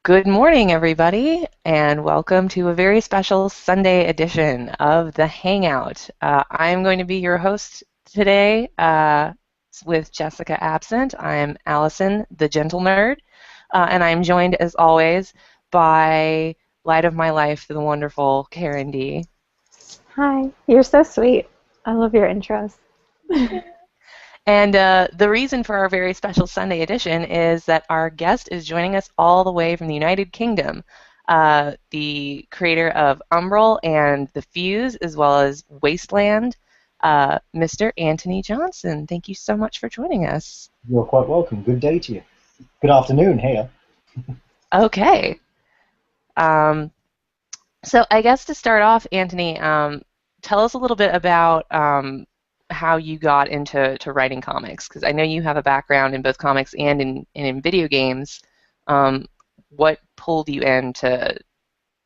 Good morning, everybody, and welcome to a very special Sunday edition of the Hangout. I'm going to be your host today with Jessica absent. I'm Allison, the Gentle Nerd, and I'm joined, as always, by Light of My Life, the wonderful Karen D. Hi, you're so sweet. I love your intros. And the reason for our very special Sunday edition is that our guest is joining us all the way from the United Kingdom, the creator of Umbral and The Fuse, as well as Wasteland, Mr. Antony Johnston. Thank you so much for joining us. You're quite welcome. Good day to you. Good afternoon here. Okay. So I guess to start off, Antony, tell us a little bit about how you got into writing comics, because I know you have a background in both comics and in video games. What pulled you into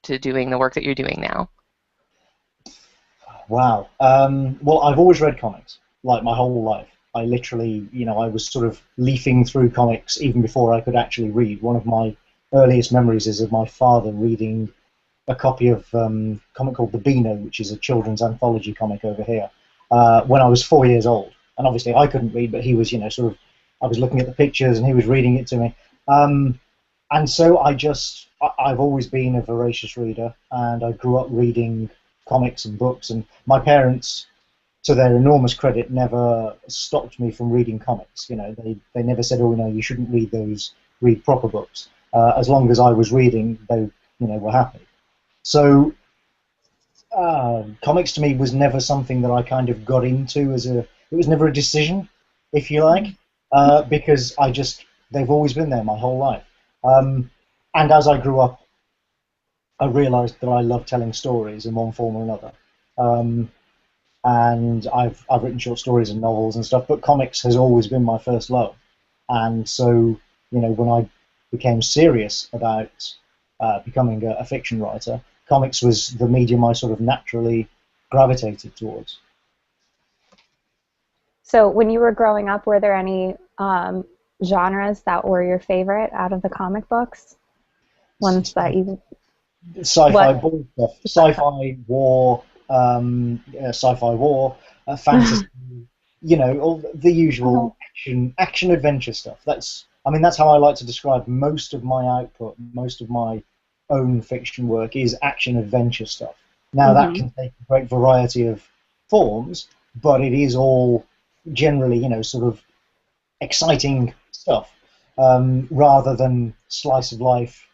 doing the work that you're doing now? Wow. Well, I've always read comics, like my whole life. I literally, I was sort of leafing through comics even before I could actually read. One of my earliest memories is of my father reading a copy of a comic called The Beano, which is a children's anthology comic over here, when I was 4 years old. And obviously I couldn't read, but he was, I was looking at the pictures and he was reading it to me. And so I've always been a voracious reader, and I grew up reading comics and books, and my parents, to their enormous credit, never stopped me from reading comics. They never said, oh, no, you shouldn't read those, read proper books. As long as I was reading, they, were happy. So comics to me was never something that I kind of got into it was never a decision, if you like, because they've always been there my whole life. And as I grew up, I realized that I love telling stories in one form or another. And I've written short stories and novels and stuff, but comics has always been my first love. And so, when I became serious about becoming a fiction writer, comics was the medium I sort of naturally gravitated towards. So when you were growing up, were there any genres that were your favorite out of the comic books? Ones that you... Sci-fi bull stuff. Sci-fi war, fantasy, all the usual action adventure stuff. That's how I like to describe most of my output. Most of my own fiction work is action adventure stuff. Now that can take a great variety of forms, but it is all generally, sort of exciting stuff, rather than slice of life,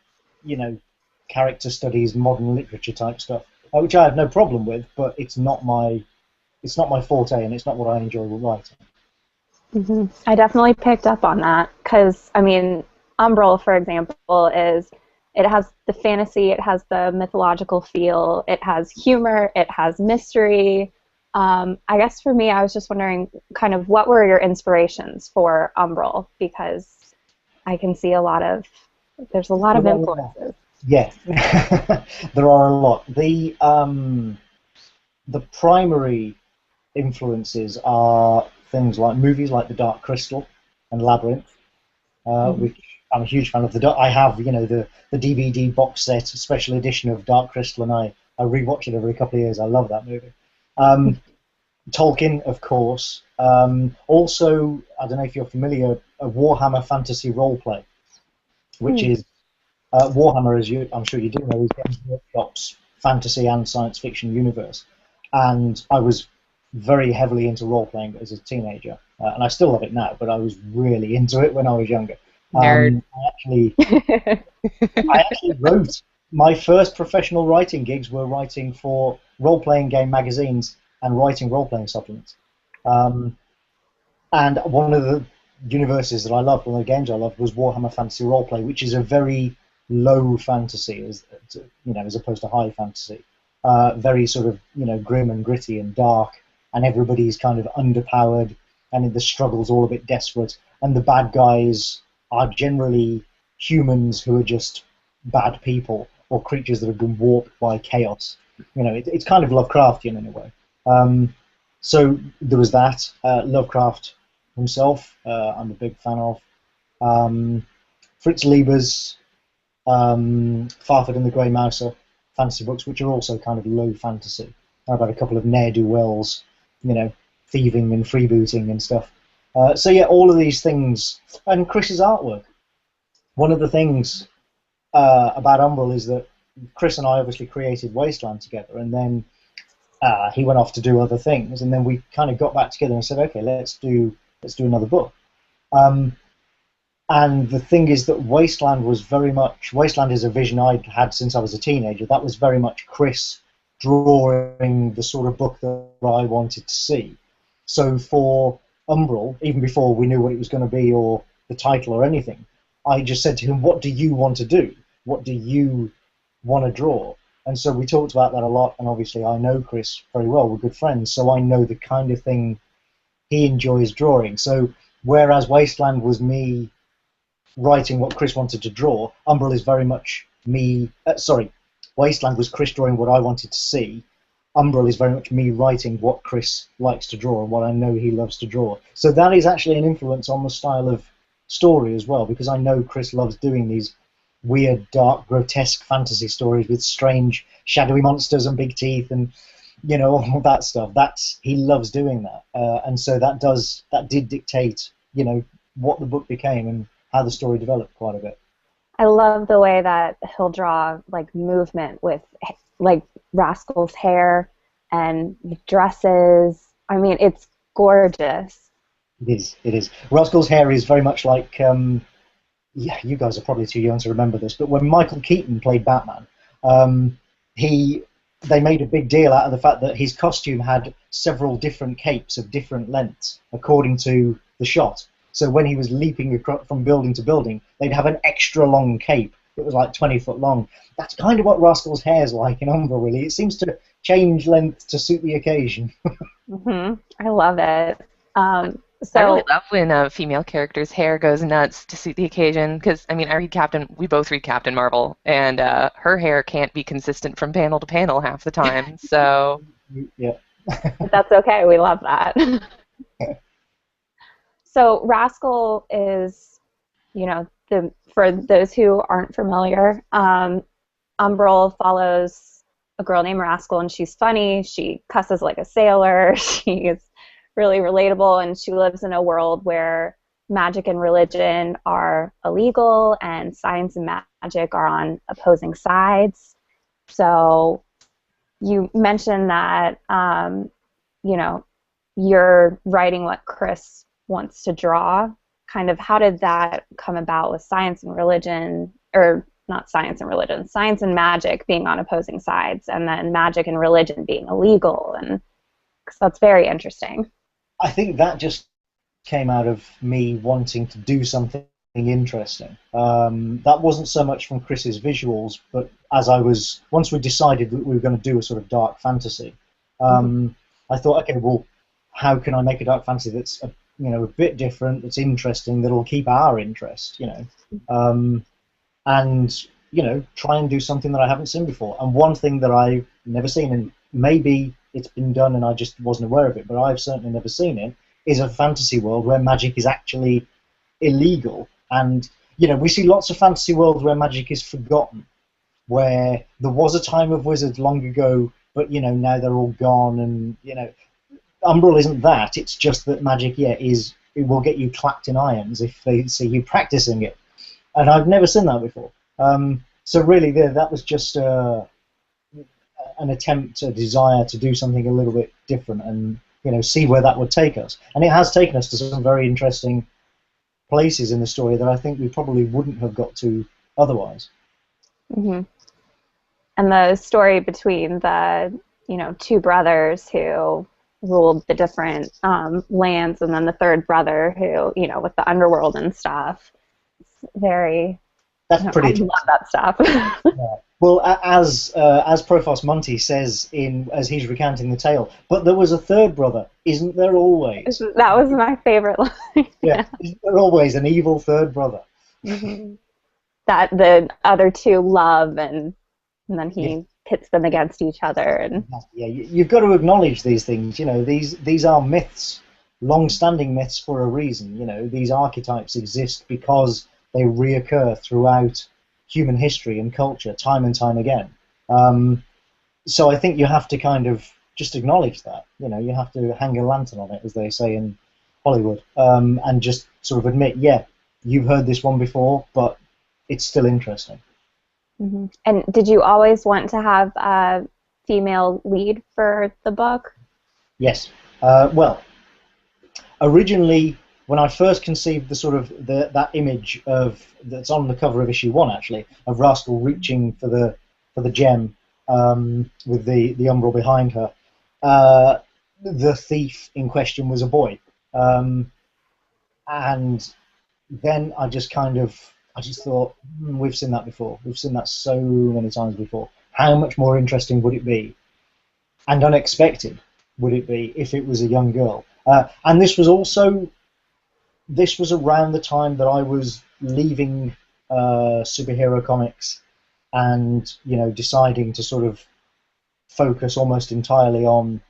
character studies, modern literature type stuff, which I have no problem with, but it's not my forte, and it's not what I enjoy writing. I definitely picked up on that because, Umbral, for example, it has the fantasy, it has the mythological feel, it has humor, it has mystery. I guess for me, I was just wondering kind of what were your inspirations for Umbral, because I can see there's a lot of influences. Yeah, there are a lot. The primary influences are things like movies like The Dark Crystal and Labyrinth, which I'm a huge fan of. I have, the DVD box set, special edition of Dark Crystal, and I rewatch it every couple of years. I love that movie. Tolkien, of course. Also, I don't know if you're familiar, a Warhammer fantasy roleplay, which is Warhammer, I'm sure you do know, is Games Workshop's fantasy and science fiction universe. And I was very heavily into role-playing as a teenager, and I still love it now, but I was really into it when I was younger. Nerd. I actually wrote, my first professional writing gigs were writing for role-playing game magazines and writing role-playing supplements. And one of the universes that I loved, one of the games I loved, was Warhammer Fantasy Roleplay, which is a very low fantasy, as opposed to high fantasy. Very sort of, grim and gritty and dark, and everybody's kind of underpowered, and the struggle's all a bit desperate, and the bad guys are generally humans who are just bad people, or creatures that have been warped by chaos. It's kind of Lovecraftian in a way. So there was that. Lovecraft himself, I'm a big fan of. Fritz Lieber's Farford and the Grey Mouser fantasy books, which are also kind of low fantasy. I've had a couple of ne'er-do-wells, thieving and freebooting and stuff. So yeah, all of these things, and Chris's artwork. One of the things about Umbral is that Chris and I obviously created Wasteland together, and then he went off to do other things, and then we kind of got back together and said, okay, let's do another book. And the thing is that Wasteland is a vision I'd had since I was a teenager. That was very much Chris drawing the sort of book that I wanted to see. So for Umbral, even before we knew what it was going to be or the title or anything, I just said to him, what do you want to do? What do you want to draw? And so we talked about that a lot, and obviously I know Chris very well, we're good friends, so I know the kind of thing he enjoys drawing. So whereas Wasteland was me writing what Chris wanted to draw, Umbral is very much me, Wasteland was Chris drawing what I wanted to see. Umbral is very much me writing what Chris likes to draw and what I know he loves to draw. So that is actually an influence on the style of story as well, because I know Chris loves doing these weird, dark, grotesque fantasy stories with strange, shadowy monsters and big teeth and all that stuff. He loves doing that, and so that did dictate what the book became and how the story developed quite a bit. I love the way that he'll draw like movement with like Rascal's hair and the dresses. I mean, it's gorgeous. It is. Rascal's hair is very much like, you guys are probably too young to remember this, but when Michael Keaton played Batman, they made a big deal out of the fact that his costume had several different capes of different lengths according to the shot. So when he was leaping from building to building, they'd have an extra long cape. It was like 20 foot long. That's kind of what Rascal's hair is like in Umbral, really. It seems to change length to suit the occasion. I love it. I really love when a female character's hair goes nuts to suit the occasion, because, I mean, we both read Captain Marvel, and her hair can't be consistent from panel to panel half the time, so... Yeah. That's okay, we love that. So Rascal is, for those who aren't familiar, Umbral follows a girl named Rascal, and she's funny, she cusses like a sailor, she's really relatable, and she lives in a world where magic and religion are illegal and science and magic are on opposing sides. So you mentioned that, you're writing what Chris wants to draw. Kind of how did that come about with science and religion, or not science and religion, science and magic being on opposing sides, and then magic and religion being illegal? And 'cause that's very interesting. I think that just came out of me wanting to do something interesting. That wasn't so much from Chris's visuals, but once we decided that we were going to do a sort of dark fantasy, I thought, okay, well, how can I make a dark fantasy that's a bit different, that's interesting, that'll keep our interest, and try and do something that I haven't seen before. And one thing that I've never seen, and maybe it's been done and I just wasn't aware of it, but I've certainly never seen it, is a fantasy world where magic is actually illegal. And we see lots of fantasy worlds where magic is forgotten, where there was a time of wizards long ago, but now they're all gone, and Umbral isn't that. It's just that magic, it will get you clapped in irons if they see you practicing it. And I've never seen that before. So really, that was just an attempt, a desire to do something a little bit different and see where that would take us. And it has taken us to some very interesting places in the story that I think we probably wouldn't have got to otherwise. Mm-hmm. And the story between the two brothers who ruled the different lands, and then the third brother who, with the underworld and stuff. It's very... That's pretty... I love that stuff. Yeah. Well, as Provost Monty says as he's recounting the tale, but there was a third brother, isn't there always? That was my favorite line. Yeah, isn't there always an evil third brother? Mm-hmm. That the other two love, and then he pits them against each other. And yeah, you've got to acknowledge these things. These are myths, long-standing myths for a reason. These archetypes exist because they reoccur throughout human history and culture time and time again. So I think you have to kind of just acknowledge that. You know, you have to hang a lantern on it, as they say in Hollywood, and just sort of admit, yeah, you've heard this one before, but it's still interesting. Mm-hmm. And did you always want to have a female lead for the book? Yes. Well, originally, when I first conceived the sort of that image of that's on the cover of issue 1, actually, of Rascal reaching for the gem with the Umbral behind her, the thief in question was a boy, and then I just thought, we've seen that before. We've seen that so many times before. How much more interesting would it be, and unexpected would it be, if it was a young girl? And this was around the time that I was leaving superhero comics, and deciding to sort of focus almost entirely on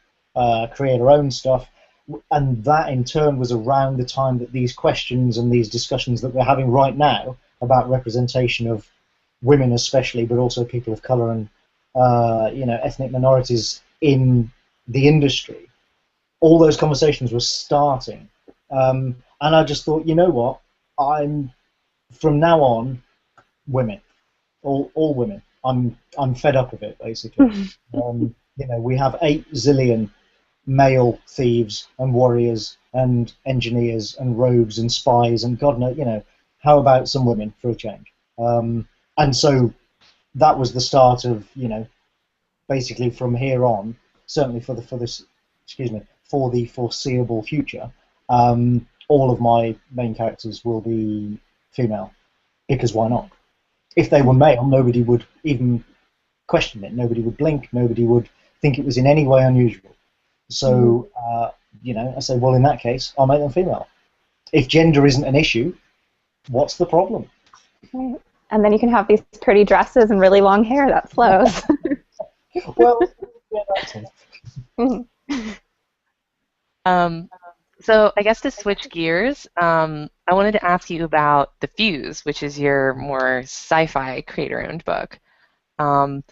creator-owned stuff. And that in turn was around the time that these questions and these discussions that we're having right now about representation of women especially, but also people of colour and ethnic minorities in the industry, all those conversations were starting. And I just thought, you know what, from now on, women, all women. I'm fed up of it, basically. We have 8 zillion male thieves and warriors and engineers and rogues and spies and God knows, how about some women for a change? And so that was the start of, basically from here on, certainly for the foreseeable future, all of my main characters will be female, because why not? If they were male, nobody would even question it. Nobody would blink. Nobody would think it was in any way unusual. So, I say, well, in that case, I'll make them female. If gender isn't an issue, what's the problem? Right. And then you can have these pretty dresses and really long hair that flows. Well, yeah, that's it. So I guess to switch gears, I wanted to ask you about The Fuse, which is your more sci-fi creator-owned book. Where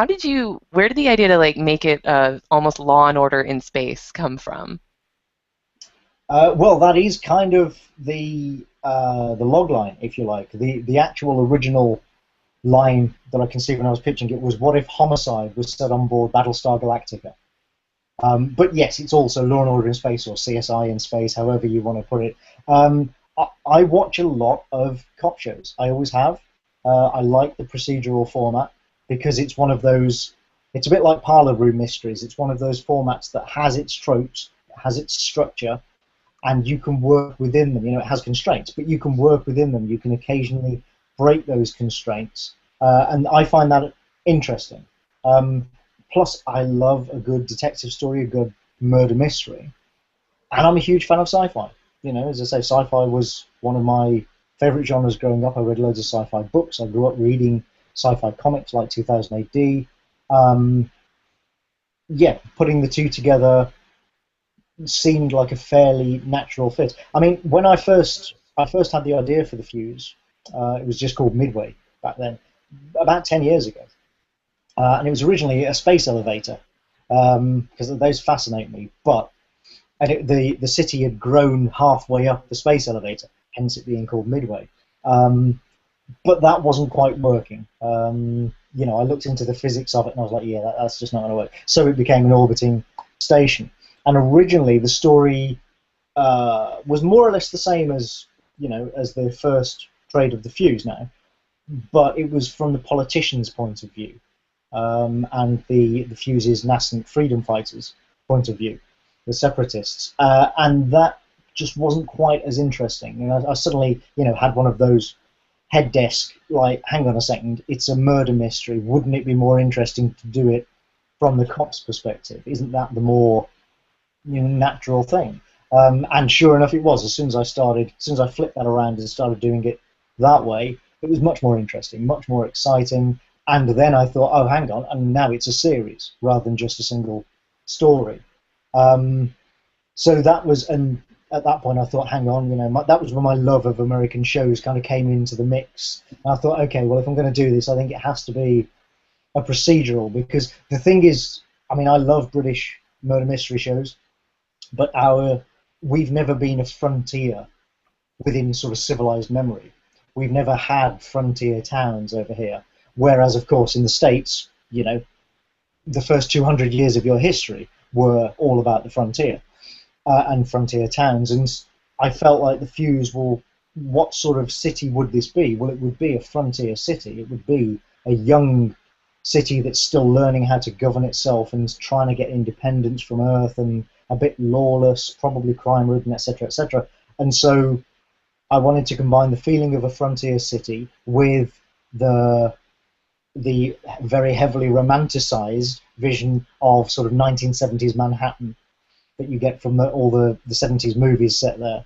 did the idea to make it almost Law and Order in space come from? Well, that is kind of the log line, if you like. The actual original line that I conceived when I was pitching it was, what if Homicide was set on board Battlestar Galactica? But yes, it's also Law and Order in Space, or CSI in space, however you want to put it. I watch a lot of cop shows. I always have. I like the procedural format because it's one of those. It's a bit like Parlor Room Mysteries. It's one of those formats that has its tropes, has its structure, and you can work within them. It has constraints, but you can work within them. You can occasionally break those constraints, and I find that interesting. Plus, I love a good detective story, a good murder mystery, and I'm a huge fan of sci-fi. As I say, sci-fi was one of my favorite genres growing up. I read loads of sci-fi books. I grew up reading sci-fi comics like 2000 AD. Putting the two together seemed like a fairly natural fit. I mean, when I first had the idea for The Fuse, it was just called Midway back then, about 10 years ago. And it was originally a space elevator, because those fascinate me. The city had grown halfway up the space elevator, hence it being called Midway. But that wasn't quite working. I looked into the physics of it, and I was like, yeah, that's just not going to work. So it became an orbiting station. And originally, the story was more or less the same as the first trade of The Fuse now, but it was from the politician's point of view. And the Fuse's nascent freedom fighters' point of view, the separatists, and that just wasn't quite as interesting. I suddenly, had one of those head desk, like, hang on a second, it's a murder mystery. Wouldn't it be more interesting to do it from the cop's perspective? Isn't that the more natural thing? And sure enough, it was. As soon as I flipped that around and started doing it that way, it was much more interesting, much more exciting. And then I thought, oh, hang on, and now it's a series rather than just a single story. So that was, and at that point I thought, hang on, that was when my love of American shows kind of came into the mix. And I thought, okay, well, if I'm going to do this, I think it has to be a procedural, because the thing is, I mean, I love British murder mystery shows, but we've never been a frontier within sort of civilized memory. We've never had frontier towns over here, whereas, of course, in the States, the first 200 years of your history were all about the frontier and frontier towns, and I felt like The Fuse, well, what sort of city would this be? Well, it would be a frontier city. It would be a young city that's still learning how to govern itself and trying to get independence from Earth, and a bit lawless, probably crime-ridden, etc., etc. And so I wanted to combine the feeling of a frontier city with the very heavily romanticized vision of sort of 1970s Manhattan that you get from all the 70s movies set there,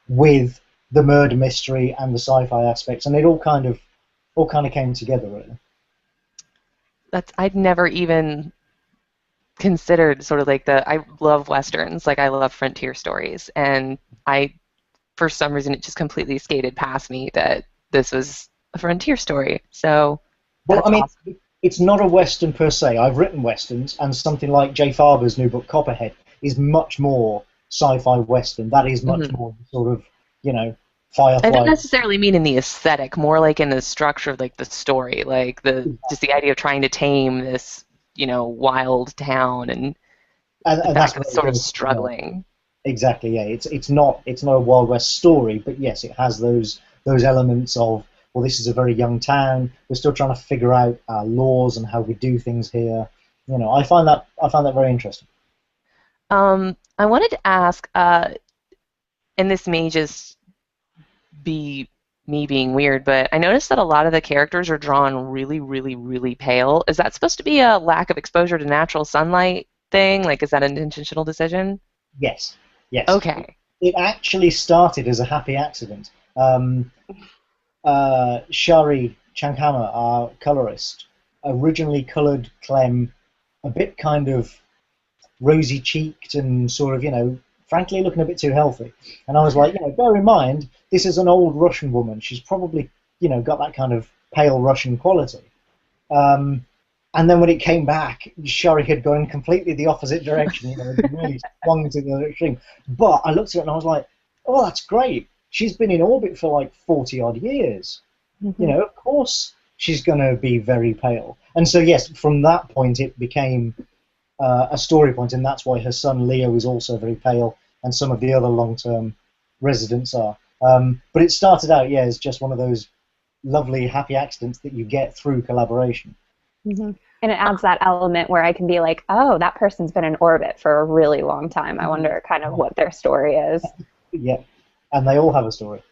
with the murder mystery and the sci-fi aspects, and it all kind of came together, really. I'd never even considered sort of like I love Westerns, like I love frontier stories, and for some reason it just completely skated past me that this was a frontier story. So well, I mean, awesome. It's not a Western per se. I've written Westerns, and something like Jay Farber's new book, Copperhead, is much more sci-fi Western. That is much more sort of, Firefly. I don't necessarily mean in the aesthetic, more like in the structure, like the story, like just the idea of trying to tame this, wild town and the fact that it's sort of struggling. Exactly, yeah. It's not a Wild West story, but yes, it has those elements of, well, this is a very young town. We're still trying to figure out our laws and how we do things here. I find that very interesting. I wanted to ask, and this may just be me being weird, but I noticed that a lot of the characters are drawn really, really, really pale. Is that supposed to be a lack of exposure to natural sunlight thing? Like, is that an intentional decision? Yes. Okay. It actually started as a happy accident. Shari Chankama, our colorist, originally colored Clem a bit kind of rosy-cheeked and sort of, frankly looking a bit too healthy. And I was like, bear in mind, this is an old Russian woman. She's probably, got that kind of pale Russian quality. And then when it came back, Shari had gone completely the opposite direction. It really swung to the other extreme. But I looked at it and I was like, oh, that's great. She's been in orbit for like 40-odd years. Mm-hmm. Of course she's going to be very pale. And so, yes, from that point it became a story point, and that's why her son Leo is also very pale, and some of the other long-term residents are. But it started out, as just one of those lovely happy accidents that you get through collaboration. Mm-hmm. And it adds that element where I can be like, oh, that person's been in orbit for a really long time. I wonder kind of what their story is. Yeah, and they all have a story.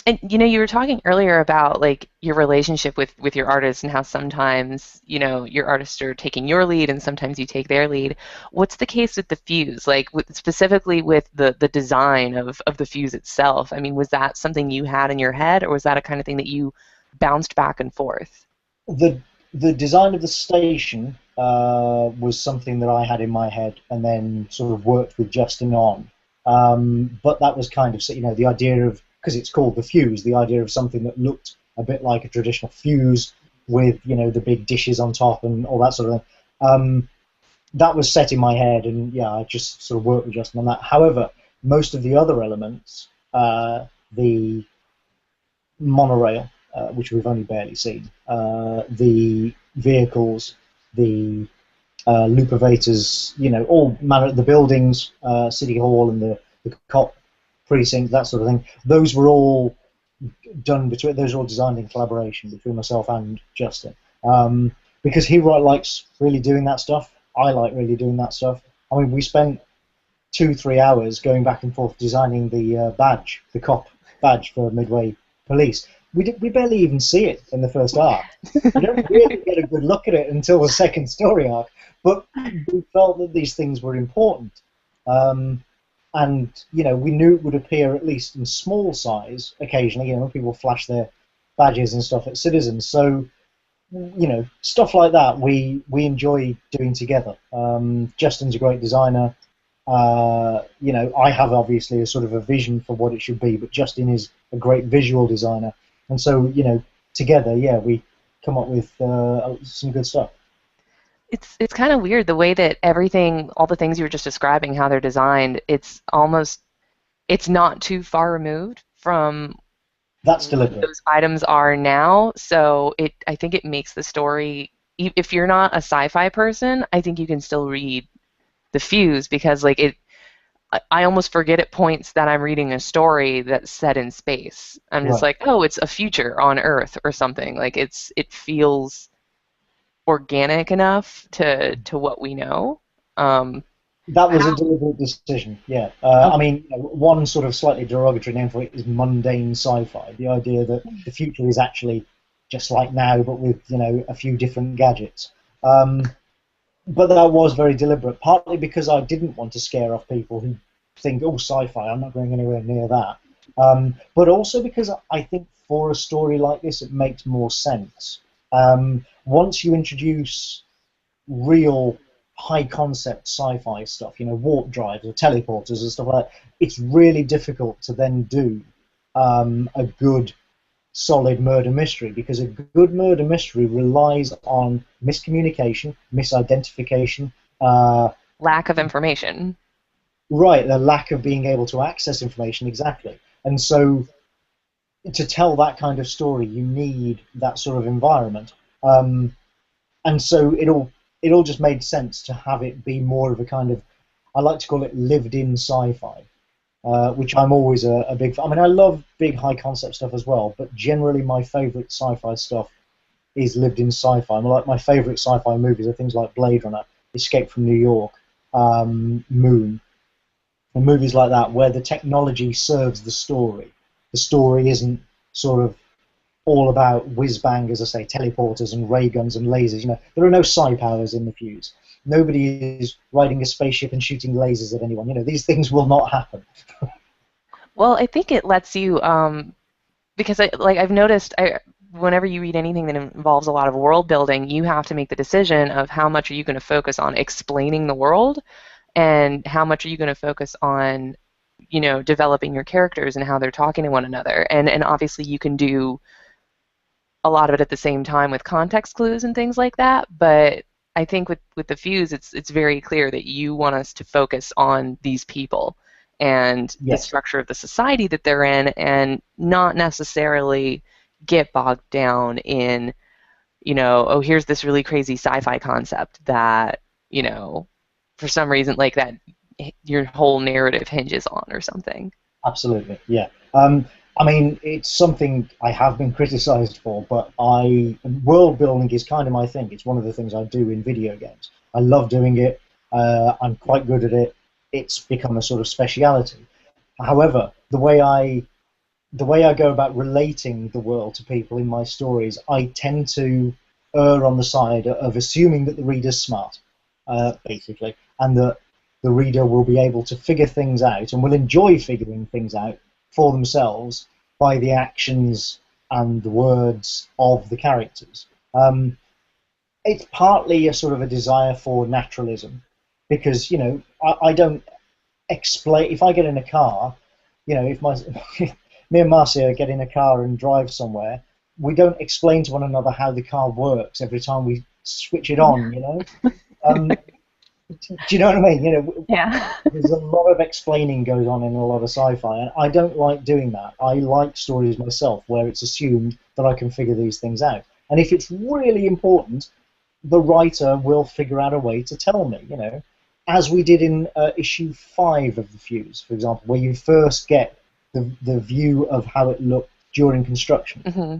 And you were talking earlier about like your relationship with your artists and how sometimes your artists are taking your lead and sometimes you take their lead. What's the case with The Fuse? Like specifically with the design of The Fuse itself? I mean, was that something you had in your head, or was that a kind of thing that you bounced back and forth? The design of the station was something that I had in my head and then sort of worked with Justin on. But that was kind of, the idea of, because it's called The Fuse, the idea of something that looked a bit like a traditional fuse with, the big dishes on top and all that sort of thing. That was set in my head, and I just sort of worked with Justin on that. However, most of the other elements, the monorail, which we've only barely seen, the vehicles, the Lupovators, all manner, the buildings, City Hall and the cop precinct, that sort of thing. Those were all those were all designed in collaboration between myself and Justin. Because he likes really doing that stuff. I like really doing that stuff. I mean, we spent 2-3 hours going back and forth designing the badge, the cop badge for Midway Police. We barely even see it in the first arc. We don't really get a good look at it until the second story arc. But we felt that these things were important. And, we knew it would appear at least in small size occasionally. People flash their badges and stuff at citizens. So, stuff like that we enjoy doing together. Justin's a great designer. I have obviously a sort of a vision for what it should be, but Justin is a great visual designer, and so together, yeah, we come up with some good stuff. It's kind of weird the way that everything, all the things you were just describing, how they're designed. It's not too far removed from That's what deliberate. those items are now. So I think it makes the story. If you're not a sci-fi person, I think you can still read The Fuse because like it. I almost forget at points that I'm reading a story that's set in space. I'm just Right. like, oh, it's a future on Earth or something. Like it feels organic enough to what we know. Um, That was a how? deliberate decision, yeah. I Okay. mean, one sort of slightly derogatory name for it is mundane sci-fi. The idea that the future is actually just like now, but with a few different gadgets. But that was very deliberate, partly because I didn't want to scare off people who think, oh, sci-fi, I'm not going anywhere near that. But also because I think for a story like this, it makes more sense. Once you introduce real high concept sci-fi stuff, warp drives or teleporters and stuff like that, it's really difficult to then do a good solid murder mystery, because a good murder mystery relies on miscommunication, misidentification, uh, Lack of information. right, the lack of being able to access information, exactly. And so to tell that kind of story, you need that sort of environment. Um, and so it all just made sense to have it be more of a kind of, I like to call it lived-in sci-fi, which I'm always a big fan. I mean, I love big high concept stuff as well, but generally my favorite sci-fi stuff is lived-in sci-fi. Like my favorite sci-fi movies are things like Blade Runner, Escape from New York, Moon, and movies like that where the technology serves the story. The story isn't sort of all about whiz bang, as I say, teleporters and ray guns and lasers. There are no psi powers in The Fuse. Nobody is riding a spaceship and shooting lasers at anyone. These things will not happen. Well, I think it lets you because I've noticed whenever you read anything that involves a lot of world building, you have to make the decision of how much are you going to focus on explaining the world and how much are you going to focus on, developing your characters and how they're talking to one another. And obviously you can do a lot of it at the same time with context clues and things like that, but I think with the Fuse, it's very clear that you want us to focus on these people and the Yes. structure of the society that they're in, and not necessarily get bogged down in, oh, here's this really crazy sci-fi concept that, for some reason like that your whole narrative hinges on or something. Absolutely, yeah. I mean, it's something I have been criticised for, but world building is kind of my thing. It's one of the things I do in video games. I love doing it. I'm quite good at it. It's become a sort of speciality. However, the way I go about relating the world to people in my stories, I tend to err on the side of assuming that the reader's smart, basically, and that the reader will be able to figure things out and will enjoy figuring things out for themselves by the actions and the words of the characters. Um, it's partly a sort of a desire for naturalism, because I don't explain. If I get in a car, if me and Marcia get in a car and drive somewhere, we don't explain to one another how the car works every time we switch it on. Um, do you know what I mean? Yeah. There's a lot of explaining goes on in a lot of sci-fi, and I don't like doing that. I like stories myself where it's assumed that I can figure these things out, and if it's really important, the writer will figure out a way to tell me. As we did in issue 5 of The Fuse, for example, where you first get the view of how it looked during construction, Hmm.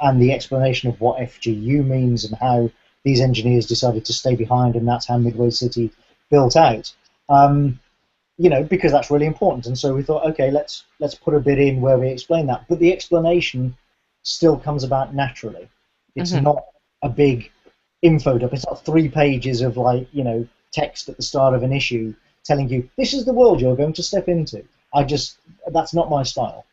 and the explanation of what FGU means and how these engineers decided to stay behind, and that's how Midway City built out. Because that's really important, and so we thought, okay, let's put a bit in where we explain that, but the explanation still comes about naturally. It's Hmm. not a big info dump. It's not 3 pages of text at the start of an issue telling you this is the world you're going to step into. That's not my style.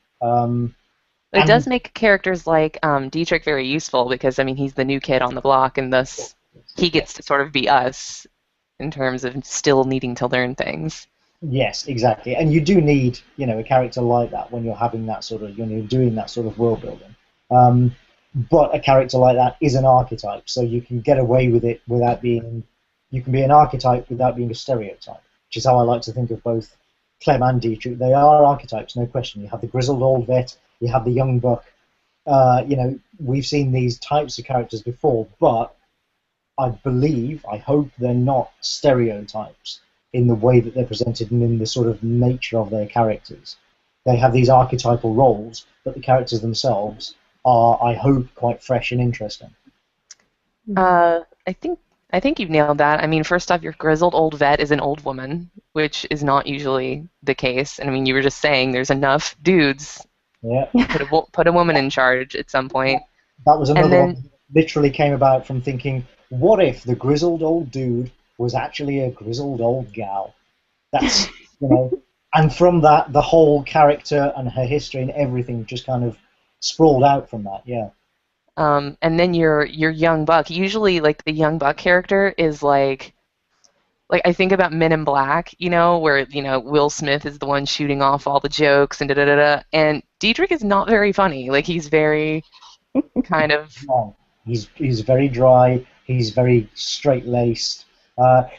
It does And make characters like Dietrich very useful because, I mean, he's the new kid on the block, and thus he yeah, gets to sort of be us in terms of still needing to learn things. Yes, exactly. And you do need, a character like that when you're having that sort of, when you're doing that sort of world building. Um, but a character like that is an archetype, so you can get away with it without being, you can be an archetype without being a stereotype, which is how I like to think of both Clem and Dietrich. They are archetypes, no question. You have the grizzled old vet, you have the young buck. We've seen these types of characters before, but I hope they're not stereotypes in the way that they're presented and in the sort of nature of their characters. They have these archetypal roles, but the characters themselves are, I hope, quite fresh and interesting. Uh, I think I think you've nailed that. I mean, first off, your grizzled old vet is an old woman, which is not usually the case. And I mean, you were just saying there's enough dudes. Yeah. Put a woman in charge at some point. That was And another one then that literally came about from thinking, what if the grizzled old dude was actually a grizzled old gal? That's, and from that, the whole character and her history and everything just kind of sprawled out from that, yeah. and then your young buck. Usually, like the young buck character is like I think about Men in Black, where Will Smith is the one shooting off all the jokes and da da da da. And Dietrich is not very funny. Like he's very kind of No, he's very dry. He's very straight-laced.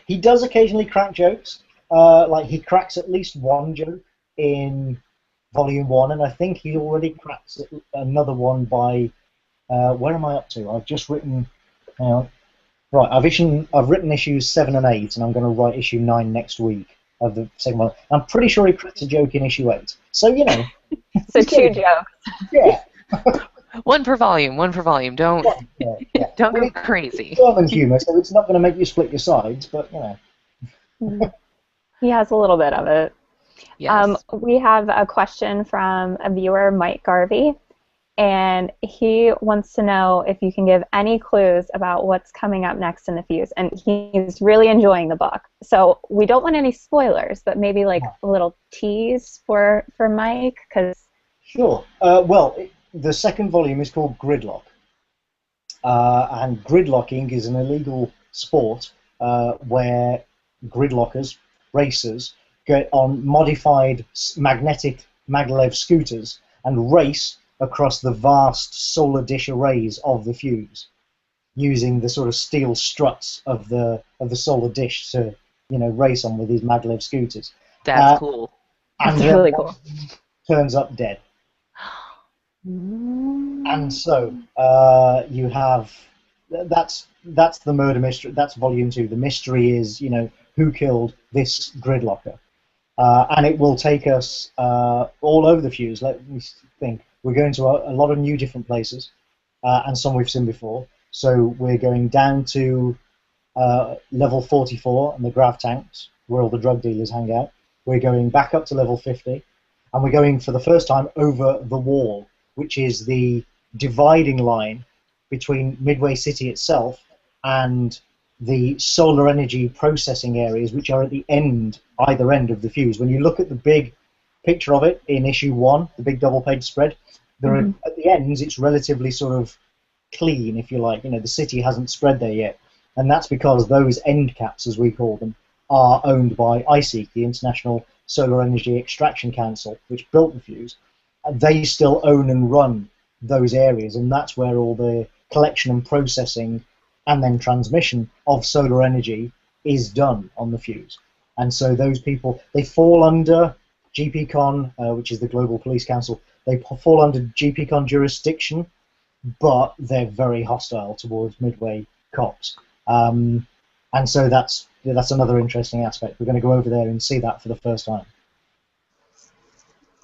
He does occasionally crack jokes. Like he cracks at least one joke in Volume 1, and I think he already cracks another one by... where am I up to? I've just written... Hang on. Right, I've written issues 7 and 8, and I'm going to write issue 9 next week of the second one. I'm pretty sure he cracks a joke in issue 8. So, So two jokes. Yeah. one per volume. Don't Yeah. don't go crazy. German humour, so it's not going to make you split your sides, but, He has a little bit of it. Yes. We have a question from a viewer, Mike Garvey, and he wants to know if you can give any clues about what's coming up next in The Fuse. And he's really enjoying the book. So we don't want any spoilers, but maybe like a little tease for Mike, because... Sure. The second volume is called Gridlock. And gridlocking is an illegal sport where gridlockers, racers, get on modified magnetic maglev scooters and race across the vast solar dish arrays of the Fuse, using the sort of steel struts of the solar dish to race on with these maglev scooters. That's cool. And That's really cool. Turns up dead. And so you have that's the murder mystery. That's volume 2. The mystery is who killed this gridlocker, and it will take us all over the Fuse. Let me think. We're going to a lot of new different places, and some we've seen before. So we're going down to level 44 and the grav tanks, where all the drug dealers hang out. We're going back up to level 50, and we're going for the first time over the wall, which is the dividing line between Midway City itself and the solar energy processing areas, which are at the either end of the Fuse. When you look at the big picture of it in issue 1, the big double-page spread, there are, at the ends it's relatively sort of clean, if you like. The city hasn't spread there yet, and that's because those end caps, as we call them, are owned by ISEC, the International Solar Energy Extraction Council, which built the Fuse. They still own and run those areas, and that's where all the collection and processing and then transmission of solar energy is done on the Fuse. And so those people, they fall under GPCon, which is the Global Police Council. They fall under GPCon jurisdiction, but they're very hostile towards Midway cops. And so that's another interesting aspect. We're going to go over there and see that for the first time.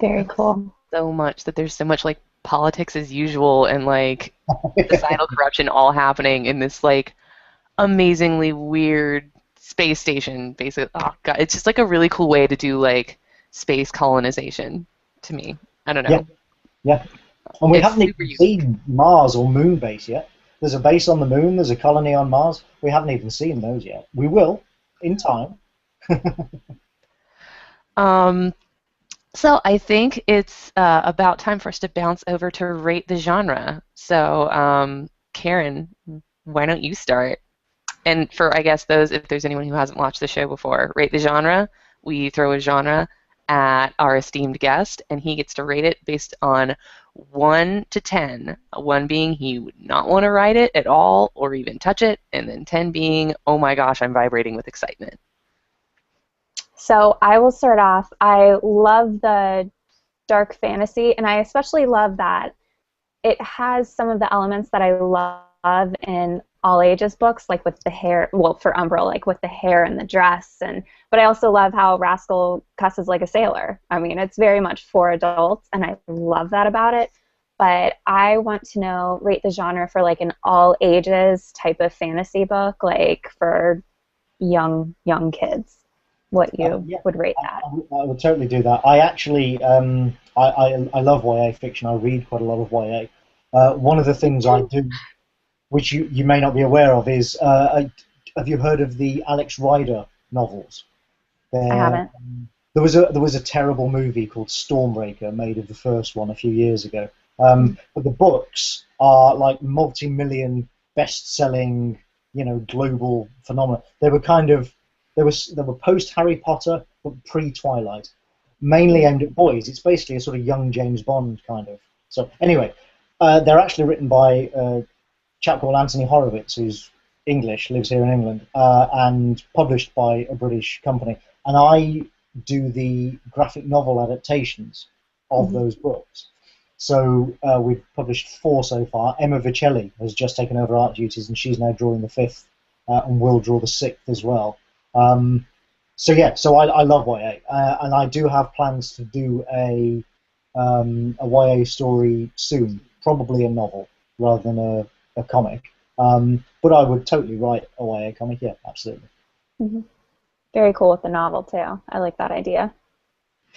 Very cool. So much that there's so much like politics as usual and like societal corruption all happening in this like amazingly weird space station. Basically, oh god, it's just like a really cool way to do like space colonization to me. I don't know. Yeah. And we It's haven't super even seen Mars or Moon base yet. There's a base on the Moon. There's a colony on Mars. We haven't even seen those yet. We will in time. So I think it's about time for us to bounce over to rate the genre. So Karen, why don't you start? And for I guess those, if there's anyone who hasn't watched the show before, rate the genre we throw a genre at our esteemed guest, and he gets to rate it based on 1 to 10. 1 being he would not want to write it at all or even touch it, and then 10 being, oh my gosh, I'm vibrating with excitement. So I will start off. I love the dark fantasy, and I especially love that it has some of the elements that I love in all ages books, like with the hair, well, for Umbral, like with the hair and the dress, but I also love how Rascal cusses like a sailor. I mean, it's very much for adults, and I love that about it. But I want to rate the genre for like an all ages type of fantasy book, like for young kids. What you would rate that? I would totally do that. I actually, I love YA fiction. I read quite a lot of YA. One of the things I do, which you may not be aware of, is have you heard of the Alex Rider novels? I haven't. There was a terrible movie called Stormbreaker made of the first one a few years ago. But the books are like multi-million, best-selling, global phenomena. They were kind of they were post Harry Potter but pre-Twilight, mainly aimed at boys. It's basically a sort of young James Bond kind of. So anyway, they're actually written by a chap called Antony Horowitz, who's English, lives here in England, and published by a British company. And I do the graphic novel adaptations of those books. So we've published 4 so far. Emma Vicelli has just taken over art duties, and she's now drawing the 5th, and will draw the 6th as well. So I love YA, and I do have plans to do a YA story soon, probably a novel rather than a comic. But I would totally write a YA comic, yeah, absolutely. Mm-hmm. Very cool with the novel too. I like that idea.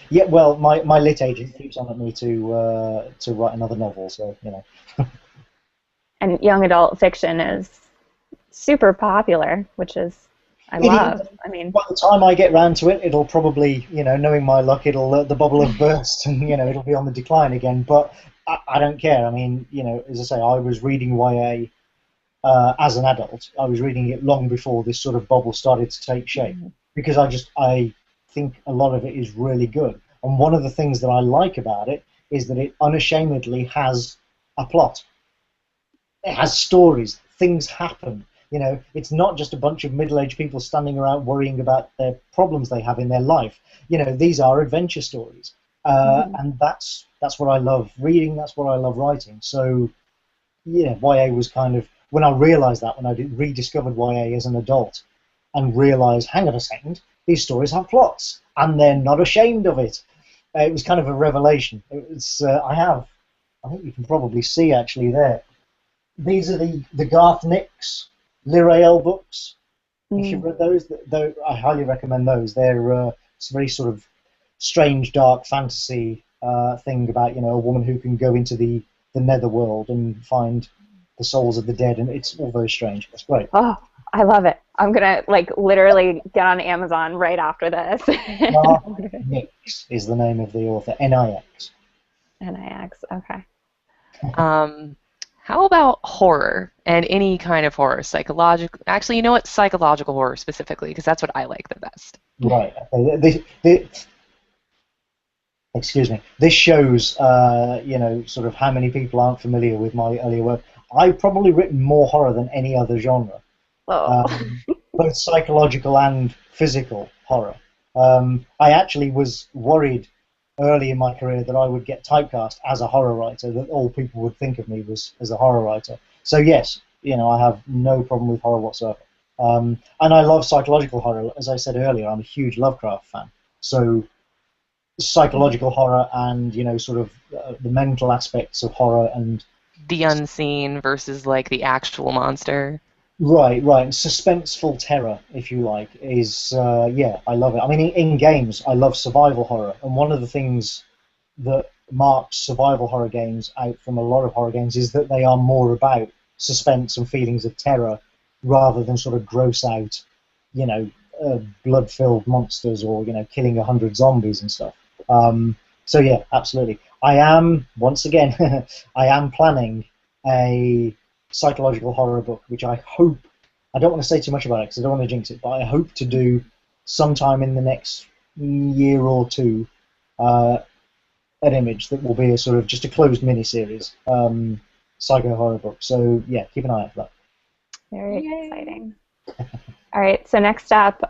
Yeah, well, my lit agent keeps on at me to write another novel, so And young adult fiction is super popular, which is I love. I mean, by the time I get round to it, it'll probably, knowing my luck, the bubble will burst, and it'll be on the decline again. But I don't care. I mean, as I say, I was reading YA as an adult. I was reading it long before this sort of bubble started to take shape, because I think a lot of it is really good. And one of the things that I like about it is that it unashamedly has a plot. It has stories. Things happen. It's not just a bunch of middle-aged people standing around worrying about their problems they have in their life. These are adventure stories, and that's what I love reading. That's what I love writing. So, YA was kind of, when I realised that, when I rediscovered YA as an adult, and realised, hang on a second, these stories have plots, and they're not ashamed of it. It was kind of a revelation. It was. I think you can probably see actually there. These are the Garth Nix Lirael books. If you've read those, I highly recommend those. They're it's a very sort of strange, dark fantasy thing about a woman who can go into the netherworld and find the souls of the dead, and it's all very strange. It's great. Oh, I love it. I'm gonna literally get on Amazon right after this. Nix is the name of the author. Nix. Nix. Okay. How about horror, and any kind of horror? Psychological. Actually, you know what? Psychological horror specifically, because that's what I like the best. Right. Okay. Excuse me. This shows, sort of how many people aren't familiar with my earlier work. I've probably written more horror than any other genre, both psychological and physical horror. I actually was worried early in my career that I would get typecast as a horror writer, that all people would think of me was as a horror writer. So yes, I have no problem with horror whatsoever. And I love psychological horror. As I said earlier, I'm a huge Lovecraft fan. So psychological horror and, sort of the mental aspects of horror and the unseen versus the actual monster. Right. And suspenseful terror, if you like, is, I love it. I mean, in games, I love survival horror, and one of the things that marks survival horror games out from a lot of horror games is that they are more about suspense and feelings of terror rather than sort of gross out, blood-filled monsters or, killing 100 zombies and stuff. So yeah, absolutely. I am, once again, I am planning a psychological horror book, which I don't want to say too much about it because I don't want to jinx it, but I hope to do sometime in the next year or two an Image that will be a sort of just a closed mini-series psycho horror book. So yeah, keep an eye out for that. Very exciting. All right, so next up,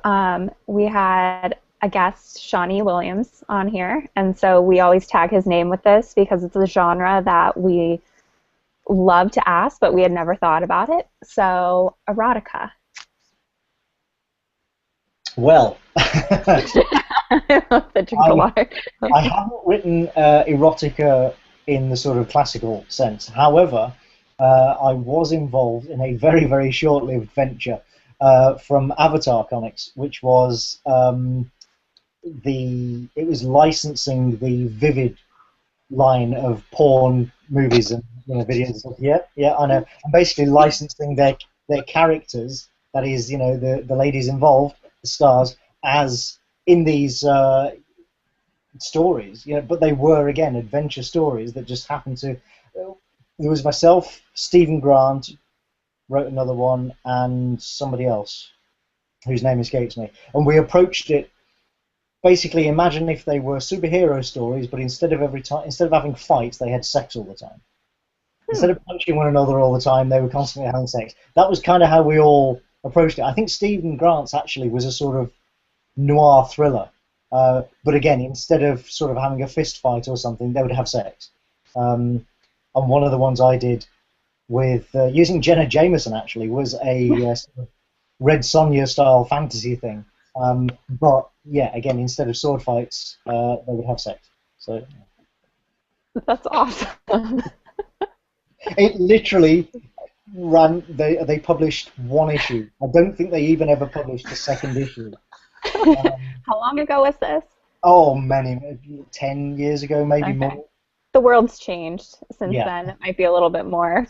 we had a guest, Shawnee Williams, on here, and so we always tag his name with this because it's a genre that we love to ask, but we had never thought about it. So, erotica. Well, The drink a lot. I haven't written erotica in the sort of classical sense. However, I was involved in a very, very short-lived venture from Avatar Comics, which was it was licensing the Vivid line of porn movies and videos and stuff. Yeah, I know. And basically licensing their characters, that is, the ladies involved, the stars, as in these stories, but they were, again, adventure stories that just happened to... There was myself, Stephen Grant wrote another one, and somebody else whose name escapes me. And we approached it, basically, imagine if they were superhero stories, but instead of having fights, they had sex all the time. Instead of punching one another all the time, they were constantly having sex. That was kind of how we all approached it. I think Stephen Grant's actually was a sort of noir thriller. But again, instead of sort of having a fist fight or something, they would have sex. And one of the ones I did with using Jenna Jameson, actually, was a sort of Red Sonja style fantasy thing. But yeah, again, instead of sword fights, they would have sex. So That's awesome. it literally ran. They published one issue. I don't think they even ever published a second issue. How long ago was this? Oh, maybe 10 years ago, maybe more. The world's changed since then. It might be a little bit more.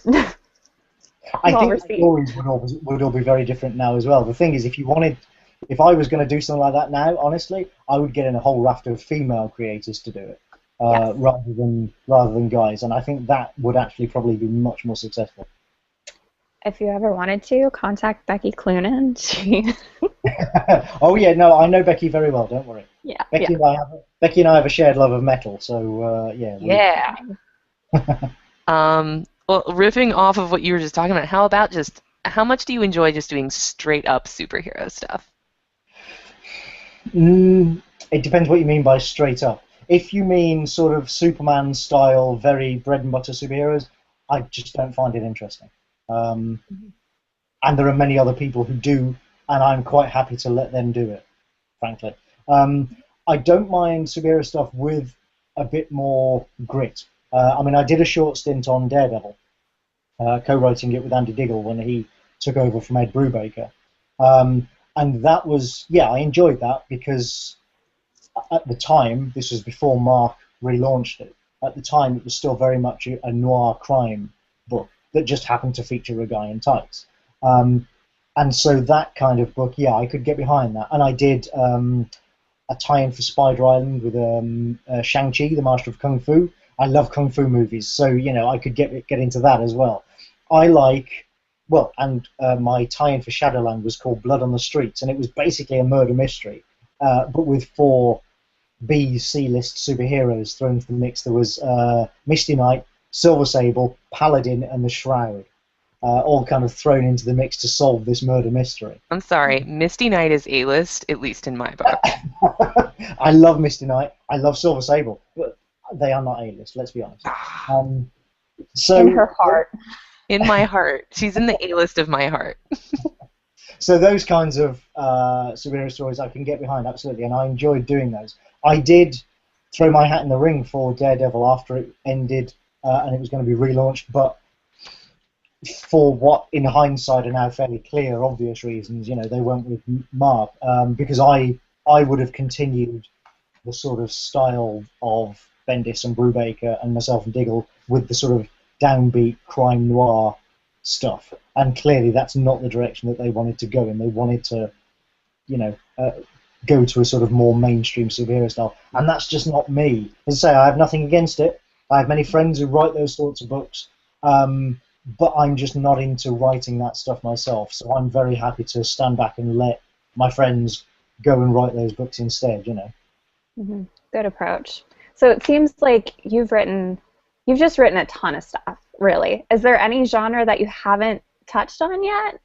I think the stories would all be very different now as well. The thing is, if I was going to do something like that now, honestly, I would get in a whole raft of female creators to do it, rather than guys, and I think that would actually probably be much more successful. If you ever wanted to, contact Becky Cloonan. Oh yeah, no, I know Becky very well. Don't worry. Yeah. Becky and I have a shared love of metal, so yeah. Yeah. Well, riffing off of what you were just talking about, how much do you enjoy just doing straight up superhero stuff? It depends what you mean by straight up. If you mean sort of Superman style, very bread and butter superheroes, I just don't find it interesting. And there are many other people who do, and I'm quite happy to let them do it, frankly. I don't mind superhero stuff with a bit more grit. I mean, I did a short stint on Daredevil, co-writing it with Andy Diggle when he took over from Ed Brubaker. And that was, I enjoyed that because at the time, this was before Mark relaunched it, at the time it was still very much a noir crime book that just happened to feature a guy in tights. And so that kind of book, I could get behind that. And I did a tie-in for Spider Island with Shang-Chi, the Master of Kung Fu. I love Kung Fu movies, so, I could get into that as well. I like, and my tie-in for Shadowland was called Blood on the Streets, and it was basically a murder mystery, but with 4 B, C-list superheroes thrown into the mix. There was Misty Knight, Silver Sable, Paladin, and the Shroud, all kind of thrown into the mix to solve this murder mystery. I'm sorry, Misty Knight is A-list, at least in my book. I love Misty Knight. I love Silver Sable, but they are not A-list, let's be honest. So in her heart. In my heart. She's in the A-list of my heart. So those kinds of superhero stories I can get behind, absolutely, and I enjoyed doing those. I did throw my hat in the ring for Daredevil after it ended, and it was going to be relaunched, but for what, in hindsight, are now fairly clear, obvious reasons, they went with Mark, because I would have continued the sort of style of Bendis and Brubaker and myself and Diggle with the sort of downbeat crime noir stuff, and clearly that's not the direction that they wanted to go in. They wanted to, go to a sort of more mainstream superhero style, and that's just not me. As I say, I have nothing against it. I have many friends who write those sorts of books, but I'm just not into writing that stuff myself, so I'm very happy to stand back and let my friends go and write those books instead, Good approach. So it seems like you've just written a ton of stuff, really. Is there any genre that you haven't touched on yet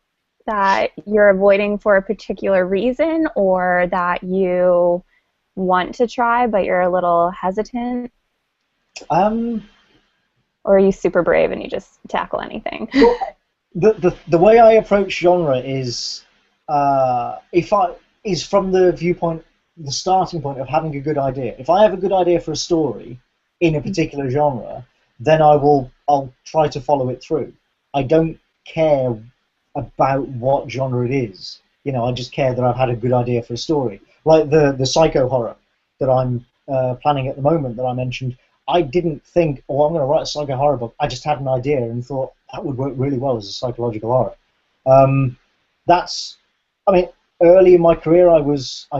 that you're avoiding for a particular reason or that you want to try but you're a little hesitant? Um, Or are you super brave and you just tackle anything? well, the way I approach genre is if I is from the viewpoint, the starting point of having a good idea. If I have a good idea for a story in a particular genre, then I'll try to follow it through. I don't care about what genre it is. I just care that I've had a good idea for a story. Like the psycho horror that I'm planning at the moment that I mentioned. I didn't think, oh, I'm going to write a psycho horror book. I just had an idea and thought that would work really well as a psychological horror. Um, that's, I mean, early in my career, I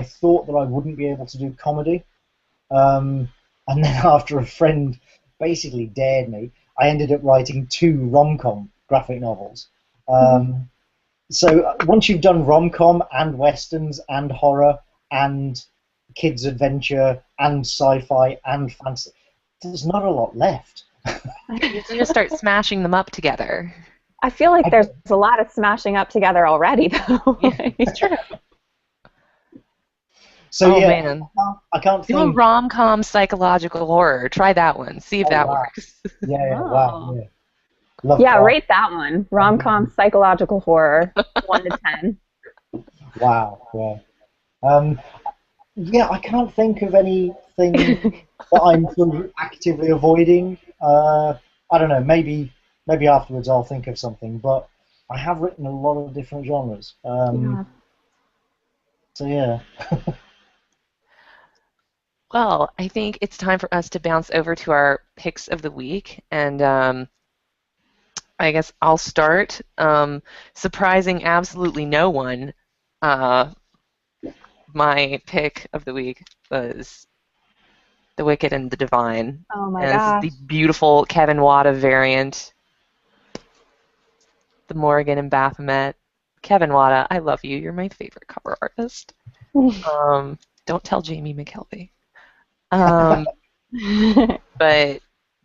thought that I wouldn't be able to do comedy, and then after a friend basically dared me, I ended up writing 2 rom-com graphic novels. So once you've done rom-com and westerns and horror and kids adventure and sci-fi and fantasy, there's not a lot left. You just start smashing them up together. I feel like there's a lot of smashing up together already, though. Yeah, it's true. So oh, yeah, man. I can't Do a think. rom-com psychological horror. Try that one. See if Oh, that wow. works. Yeah, wow, Oh. yeah. Love Yeah, that. rate that one. Rom-com psychological horror, 1 to 10. Wow, yeah. Yeah, I can't think of anything that I'm sort of actively avoiding. I don't know. Maybe afterwards I'll think of something. But I have written a lot of different genres. Yeah. So yeah. Well, I think it's time for us to bounce over to our picks of the week. And I guess I'll start. Surprising absolutely no one, uh, my pick of the week was The Wicked and the Divine. Oh my And this is gosh. the beautiful Kevin Wada variant, the Morgan and Baphomet. Kevin Wada, I love you. You're my favorite cover artist. Don't tell Jamie McKelvey. But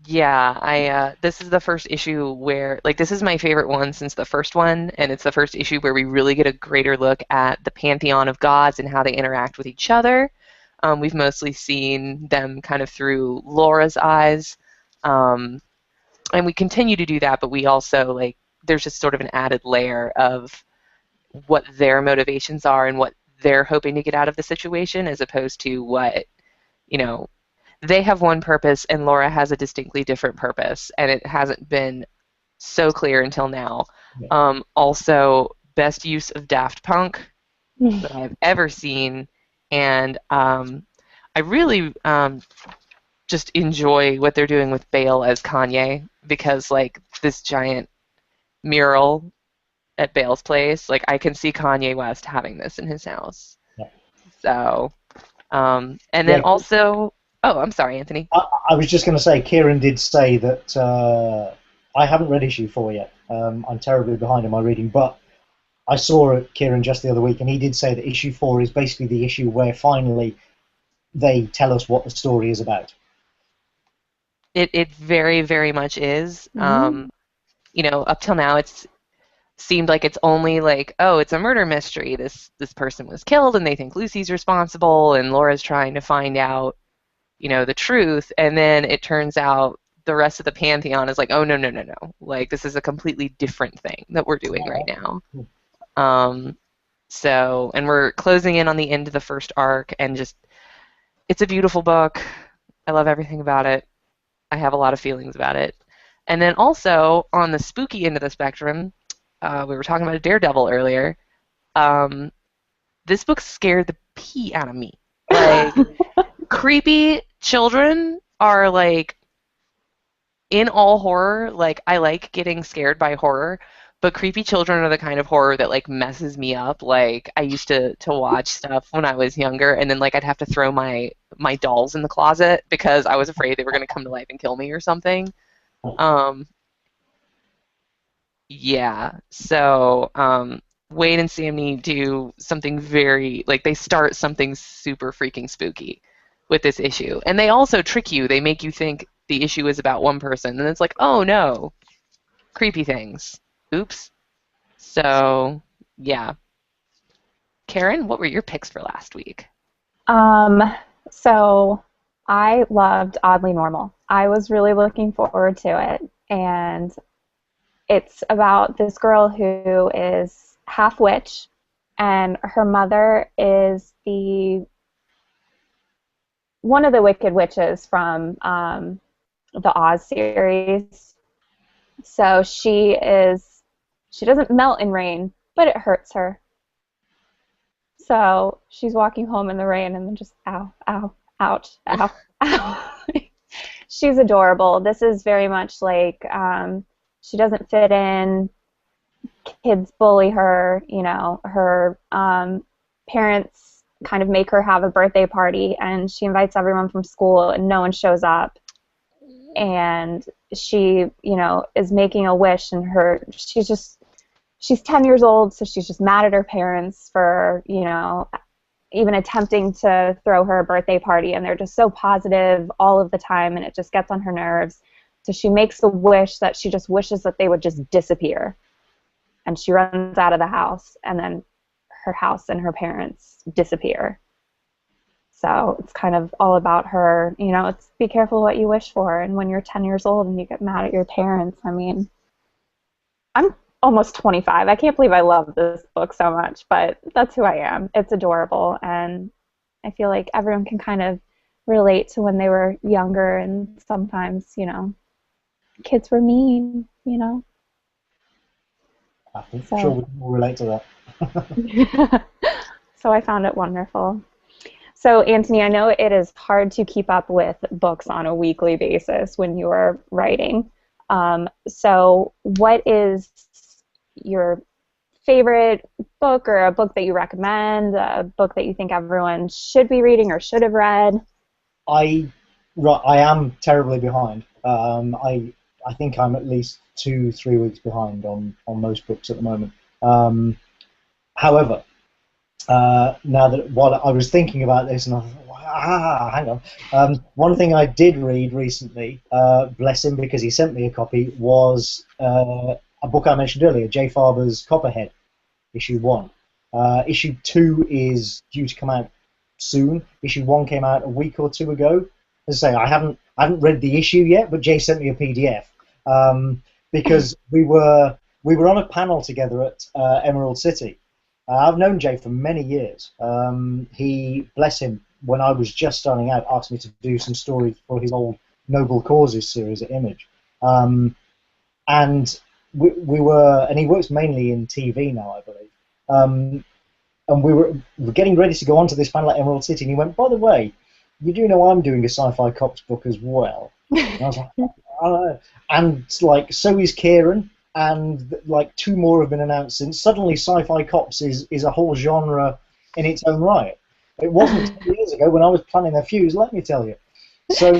yeah, this is the first issue where this is my favorite one since the first one, and it's the first issue where we really get a greater look at the pantheon of gods and how they interact with each other. We've mostly seen them kind of through Laura's eyes, and we continue to do that, but we also there's just sort of an added layer of what their motivations are and what they're hoping to get out of the situation, as opposed to what they have one purpose and Laura has a distinctly different purpose, and it hasn't been so clear until now. Yeah. Also, best use of Daft Punk that I've ever seen, and I really just enjoy what they're doing with Bale as Kanye, because this giant mural at Bale's place, I can see Kanye West having this in his house. Yeah. So, and then Yeah. also, oh, I'm sorry, Anthony. I was just going to say, Kieran did say that I haven't read issue 4 yet. I'm terribly behind in my reading, but I saw Kieran just the other week, and he did say that issue 4 is basically the issue where finally they tell us what the story is about. It very, very much is. Up till now, it's seemed like it's only oh, it's a murder mystery. This person was killed, and they think Lucy's responsible, and Laura's trying to find out the truth, and then it turns out the rest of the pantheon is oh, no, no, no, no. This is a completely different thing that we're doing right now. So, and we're closing in on the end of the first arc, and just, it's a beautiful book. I love everything about it. I have a lot of feelings about it. And then also, on the spooky end of the spectrum, we were talking about a Daredevil earlier. This book scared the pee out of me. Creepy children are in all horror. I like getting scared by horror, but creepy children are the kind of horror that messes me up. I used to watch stuff when I was younger, and then I'd have to throw my dolls in the closet because I was afraid they were going to come to life and kill me or something. Yeah. So Wade and Samney do something very they start something super freaking spooky with this issue. And they also trick you. They make you think the issue is about one person, and it's like, oh no, creepy things. Oops. So, yeah. Karen, what were your picks for last week? Um, so I loved Oddly Normal. I was really looking forward to it, and it's about this girl who is half witch, and her mother is one of the Wicked Witches from the Oz series. So she doesn't melt in rain, but it hurts her. So she's walking home in the rain and then just ow, ow, ouch, ow, ow. She's adorable. This is very much like she doesn't fit in. Kids bully her. Her parents kind of make her have a birthday party, and she invites everyone from school, and no one shows up. And she, is making a wish, and she's 10 years old, so she's just mad at her parents for, even attempting to throw her a birthday party, and they're just so positive all of the time, and it just gets on her nerves. So she makes a wish that she just wishes that they would just disappear. And she runs out of the house, and then her house and her parents disappear. So it's kind of all about her, it's be careful what you wish for. And when you're 10 years old and you get mad at your parents, I mean, I'm almost 25. I can't believe I love this book so much, but that's who I am. It's adorable, and I feel like everyone can kind of relate to when they were younger, and sometimes, kids were mean, I think sure we can all relate to that. So I found it wonderful. So, Antony, I know it is hard to keep up with books on a weekly basis when you are writing. So what is your favorite book, or a book that you recommend, a book that you think everyone should be reading or should have read? I am terribly behind. I think I'm at least 2-3 weeks behind on most books at the moment. However, now that while I was thinking about this, and I thought, hang on. One thing I did read recently, bless him because he sent me a copy, was a book I mentioned earlier, Jay Farber's Copperhead, issue 1. Issue 2 is due to come out soon. Issue 1 came out a week or two ago. As I say, I haven't read the issue yet, but Jay sent me a PDF because we were on a panel together at Emerald City. I've known Jay for many years. He, bless him, when I was just starting out, asked me to do some stories for his old Noble Causes series at Image. And we were, and he works mainly in TV now, I believe. And we were getting ready to go on to this panel at Emerald City, and he went, by the way, you do know I'm doing a sci-fi cops book as well. And I was like, and like, so is Kieran, and like 2 more have been announced since. Suddenly sci-fi cops is a whole genre in its own right. It wasn't 10 years ago when I was planning The Fuse, let me tell you. So,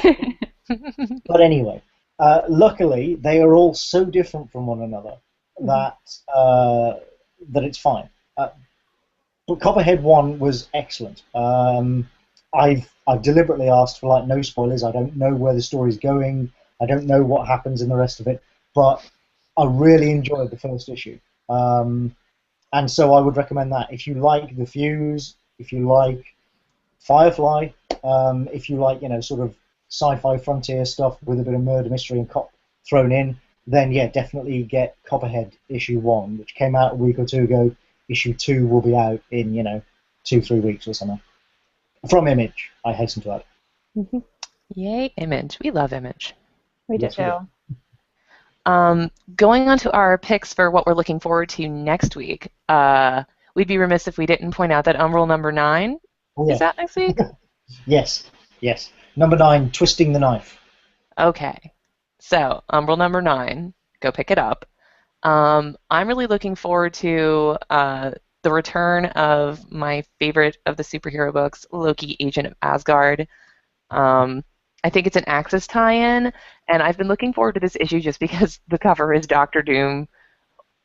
but anyway, luckily they are all so different from one another that that it's fine. But Copperhead 1 was excellent. I've deliberately asked for like no spoilers. I don't know where the story's going. I don't know what happens in the rest of it, but I really enjoyed the first issue. And so I would recommend that. If you like The Fuse, if you like Firefly, if you like, sort of sci-fi frontier stuff with a bit of murder mystery and cop thrown in, then yeah, definitely get Copperhead issue 1, which came out a week or two ago. Issue 2 will be out in 2-3 weeks or something. From Image, I hasten to add. Mm-hmm. Yay, Image. We love Image. We do Yes, too. Going on to our picks for what we're looking forward to next week, we'd be remiss if we didn't point out that Umbral number 9 is out next week. Yes. Number 9, Twisting the Knife. Okay, so Umbral number 9, go pick it up. I'm really looking forward to the return of my favorite of the superhero books, Loki, Agent of Asgard. I think it's an Axis tie-in, and I've been looking forward to this issue just because the cover is Doctor Doom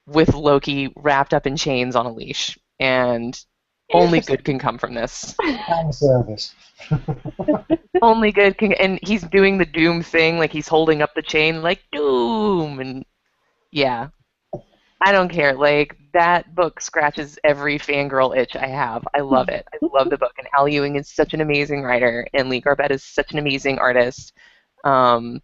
with Loki wrapped up in chains on a leash. And Only good can come from this. Fan service. Only good can, and he's doing the Doom thing, like he's holding up the chain, like Doom, and yeah, I don't care. Like that book scratches every fangirl itch I have. I love it. I love the book, and Al Ewing is such an amazing writer, and Lee Garbett is such an amazing artist. Um,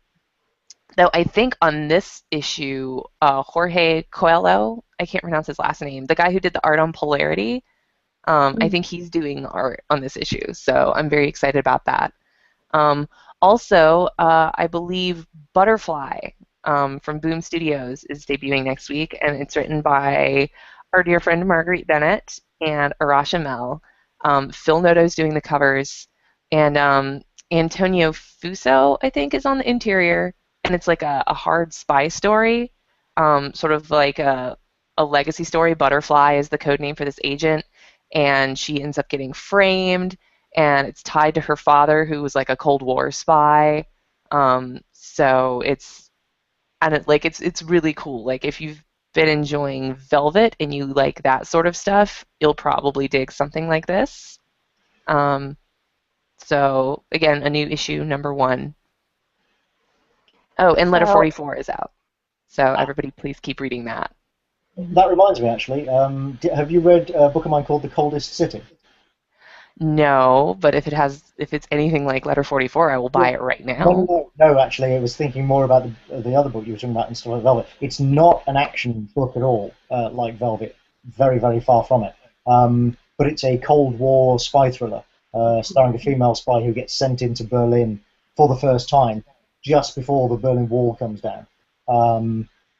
though I think on this issue, Jorge Coelho, I can't pronounce his last name, the guy who did the art on Polarity, I think he's doing art on this issue, so I'm very excited about that. Um, Also, I believe Butterfly from Boom Studios is debuting next week, and it's written by our dear friend Marguerite Bennett and Arasha Mel. Phil Noto's doing the covers, and Antonio Fuso, I think, is on the interior, and it's like a hard spy story, sort of like a legacy story. Butterfly is the code name for this agent, and she ends up getting framed, and it's tied to her father, who was like a Cold War spy. So it's really cool. Like if you've been enjoying Velvet and you like that sort of stuff, you'll probably dig something like this. So again, a new issue, #1. Oh, and Letter So, 44 is out. So everybody, please keep reading that. That reminds me, actually. Have you read a book of mine called The Coldest City? No, but if it's anything like Letter 44, I will buy it right No, now. no, actually, I was thinking more about the other book you were talking about in Star Wars Velvet. It's not an action book at all, like Velvet. Very, very far from it. But it's a Cold War spy thriller starring a female spy who gets sent into Berlin for the first time just before the Berlin Wall comes down.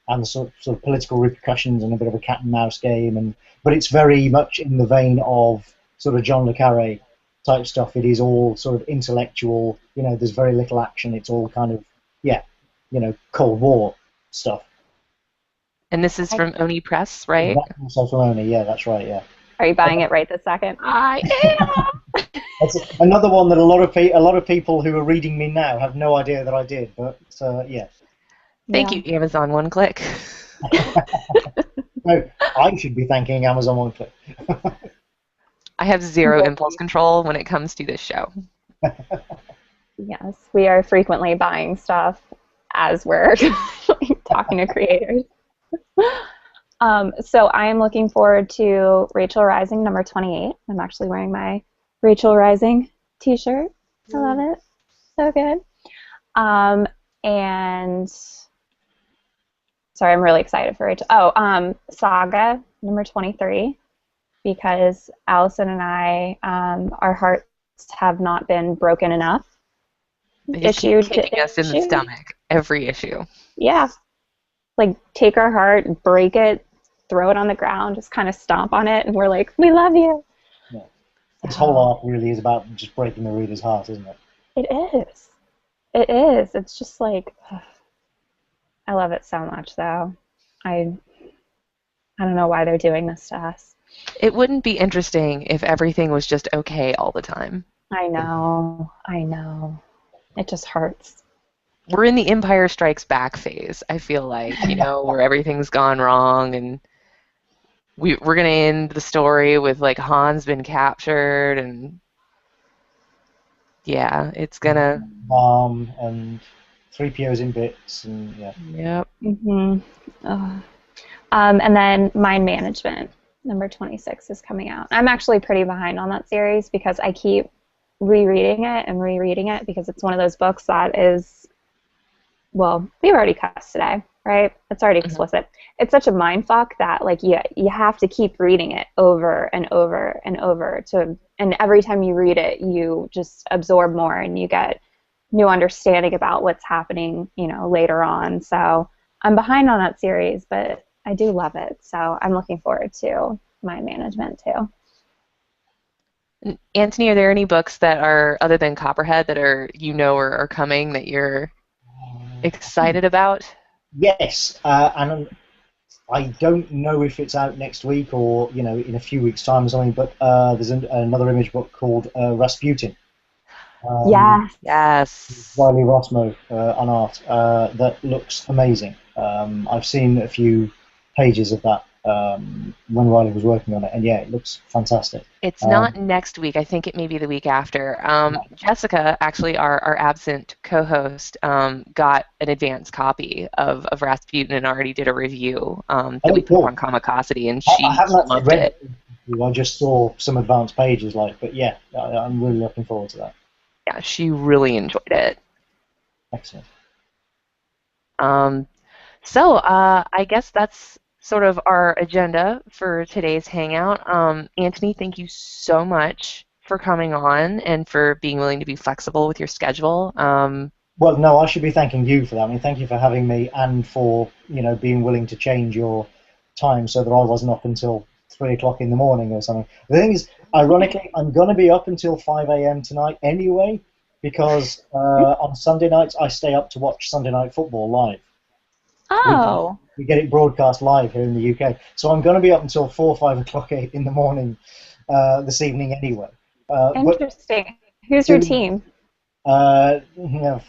And the sort of political repercussions and a bit of a cat and mouse game. But it's very much in the vein of sort of John le Carré type stuff. It is all sort of intellectual. There's very little action. It's all kind of Cold War stuff. And this is from Oni Press, right? That's from Oni. Yeah, that's right. Yeah. are you buying it right this second? I am. That's another one that a lot of people who are reading me now have no idea that I did. But yeah. Thank you, Amazon One Click. No, I should be thanking Amazon One Click. I have zero impulse control when it comes to this show. Yes, we are frequently buying stuff as we're talking to creators. So I am looking forward to Rachel Rising #28. I'm actually wearing my Rachel Rising t-shirt. I love it. So good. And sorry, I'm really excited for Rachel. Oh, Saga #23, because Allison and I, our hearts have not been broken enough. They just keep kicking us in the stomach every issue. Yeah. Like, take our heart, break it, throw it on the ground, just kind of stomp on it, and we're like, we love you. Yeah. This whole arc really is about just breaking the reader's heart, isn't it? It is. It is. It's just like, I love it so much, though. I don't know why they're doing this to us. It wouldn't be interesting if everything was just okay all the time. I know. It just hurts. We're in the Empire Strikes Back phase, I feel like, where everything's gone wrong, and we're going to end the story with, like, Han's been captured, and yeah, it's going to... And 3PO's in bits, and yeah. Yep. And then Mind Management, #26, is coming out. I'm actually pretty behind on that series because I keep rereading it because it's one of those books that is, well, we've already cussed today, right? It's already explicit. It's such a mind fuck that, like, you have to keep reading it over and over and over and every time you read it, you just absorb more and you get new understanding about what's happening, later on. So I'm behind on that series, but I do love it. So I'm looking forward to Mind Management too. Anthony, are there any books that are, other than Copperhead, that are coming that you're excited about? Yes, and I don't know if it's out next week or in a few weeks' time or something. But there's another Image book called Rasputin. Yes. Wiley Rossmo on art that looks amazing. I've seen a few pages of that when Riley was working on it, and yeah, it looks fantastic. It's not next week. I think it may be the week after. Jessica, actually, our absent co-host, got an advanced copy of Rasputin and already did a review that we put up Cool. on Comicosity, and I she haven't actually loved read it. it. I just saw some advanced pages, but yeah, I'm really looking forward to that. Yeah, she really enjoyed it. Excellent. So I guess that's sort of our agenda for today's hangout. Antony, thank you so much for coming on and for being willing to be flexible with your schedule. Well, no, I should be thanking you for that. I mean, thank you for having me and for being willing to change your time so that I wasn't up until 3 o'clock in the morning or something. The thing is, ironically, I'm going to be up until 5 a.m. tonight anyway because on Sunday nights I stay up to watch Sunday Night Football live. Oh. We get it broadcast live here in the UK. So I'm going to be up until 4 or 5 o'clock in the morning this evening anyway. Interesting. Who's your team? For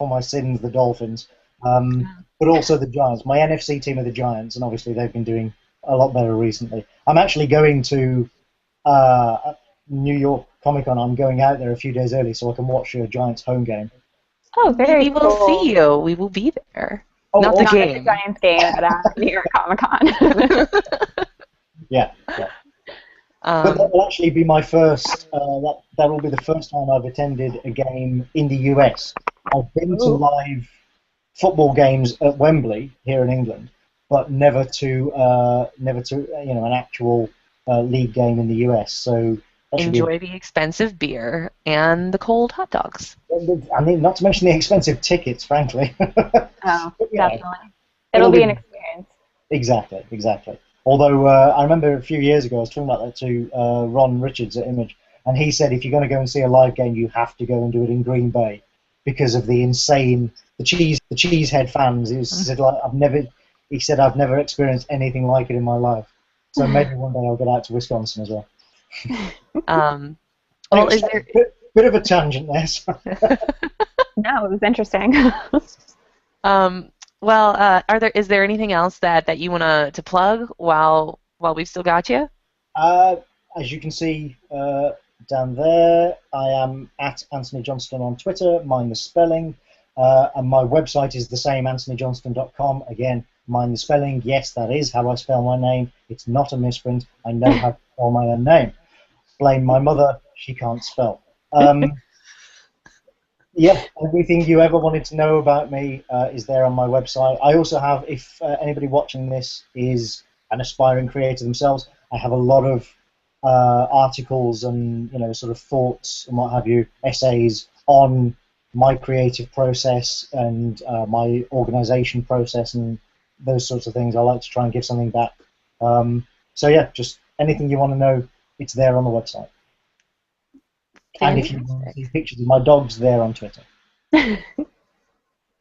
my sins, the Dolphins. But also the Giants. My NFC team are the Giants, and obviously they've been doing a lot better recently. I'm actually going to New York Comic Con. I'm going out there a few days early so I can watch a Giants home game. Oh, very cool. We will see you. We will be there. Not the game. Not the Giants game, but New York Comic Con. Yeah. But that will actually be my first. That will be the first time I've attended a game in the US. I've been to live football games at Wembley here in England, but never to an actual league game in the US. So enjoy the expensive beer and the cold hot dogs. I mean, not to mention the expensive tickets, frankly. Oh, definitely. It'll be an experience. Exactly. Although I remember a few years ago I was talking about that to Ron Richards at Image, and he said if you're going to go and see a live game, you have to go and do it in Green Bay because of the cheesehead fans. He said I've never experienced anything like it in my life. So maybe one day I'll get out to Wisconsin as well. Well, is there bit of a tangent there? So. No, it was interesting. Is there anything else that you want to plug while we've still got you? As you can see down there, I am at Antony Johnston on Twitter, mind the spelling, and my website is the same, antonyjohnston.com. Again, mind the spelling. Yes, that is how I spell my name. It's not a misprint. I know how to spell my own name. Blame my mother, she can't spell. Yeah, everything you ever wanted to know about me is there on my website. I also have, if anybody watching this is an aspiring creator themselves, I have a lot of articles and sort of thoughts and what have you, essays on my creative process and my organization process and those sorts of things. I like to try and give something back. So yeah, just anything you want to know, it's there on the website. And if you want to see pictures of my dogs, they're on Twitter.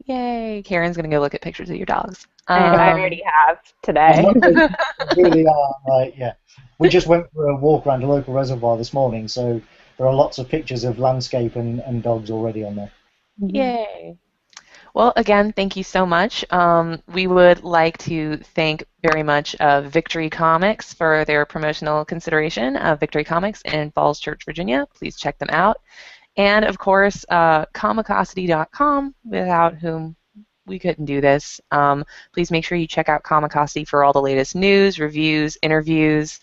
Yay! Karen's gonna go look at pictures of your dogs. And I already have today. They really are. Yeah. We just went for a walk around a local reservoir this morning, so there are lots of pictures of landscape and dogs already on there. Yay! Well, again, thank you so much. We would like to thank very much Victory Comics for their promotional consideration of Victory Comics in Falls Church, Virginia. Please check them out. And, of course, Comicosity.com, without whom we couldn't do this. Please make sure you check out Comicosity for all the latest news, reviews, interviews,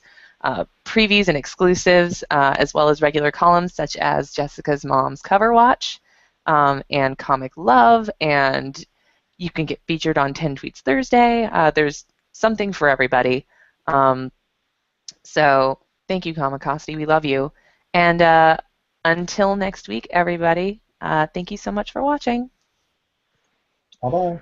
previews, and exclusives, as well as regular columns such as Jessica's Mom's Cover Watch. And Comic Love, and you can get featured on 10 Tweets Thursday. There's something for everybody. So thank you, Comicosity. We love you. And until next week, everybody, thank you so much for watching. Bye-bye.